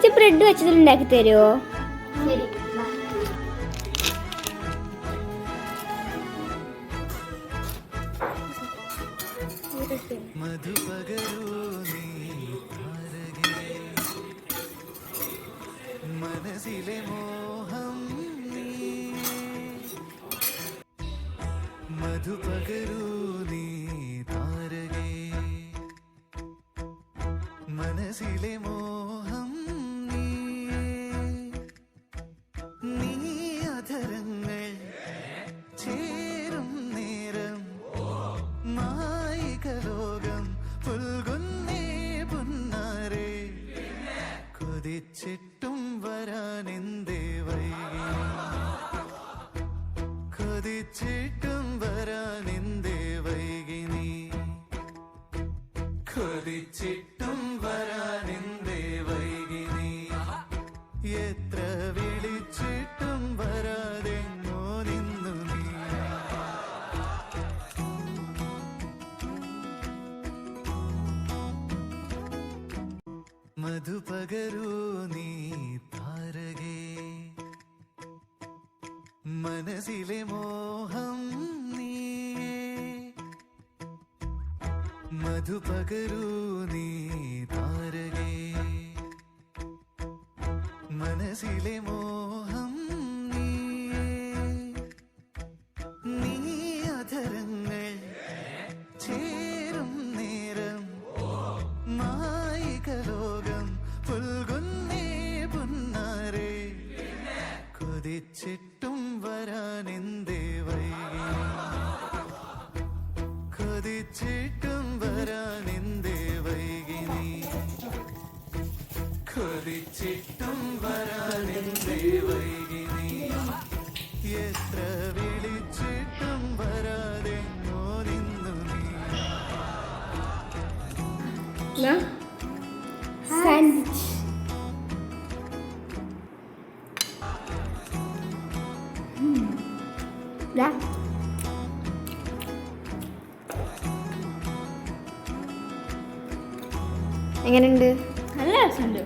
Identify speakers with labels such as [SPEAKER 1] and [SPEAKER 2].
[SPEAKER 1] ചേച്ചി ബ്രെഡ് വെച്ചത് ഉണ്ടാക്കി തരുമോ?
[SPEAKER 2] ശരി.
[SPEAKER 3] മനസ്സിലെ മോഹം നീ മധു പകരൂ നീ താരകേ മനസ്സിലെ മോഹം നീ നീ അധരങ്ങൾ ചേരും നേരം മായിക ലോകം പുൽകുന്നേ പുന്നാരേ കൊതിച്ചിട്ടും വരാനെന്തേ വൈകി കൊതിച്ചിട്ടും വരാനെന്തേ വൈകി നീ കൊതിച്ചിട്ടും വരാനെന്തേ വൈകി നീ എത്ര വിളിച്ചിട്ടും വരാതെങ്ങോ നിന്നു നീ മധു പകരൂ നീ താരകേ മനസ്സിലെ മോഹം നീ മധു പകരൂ നീ താരകേ മനസ്സിലെ മോഹം നീ നീ അധരങ്ങൾ ചേരും നേരം മായിക ലോകം പുൽകുന്നേ പുന്നാരേ കൊതിച്ചിട്ടും വരാനെന്തേ വൈകി കൊതിച്ചിട്ടും വരാനെന്തേ വൈകി നീ കൊതിച്ചിട്ടും വരാനെന്തേ വൈകി നീ എത്ര വിളിച്ചിട്ടും വരാതെങ്ങോ നിന്നു നീ
[SPEAKER 1] സാൻഡ്വിച്ച്. എങ്ങനെയുണ്ട്?
[SPEAKER 2] നല്ല രസമുണ്ട്.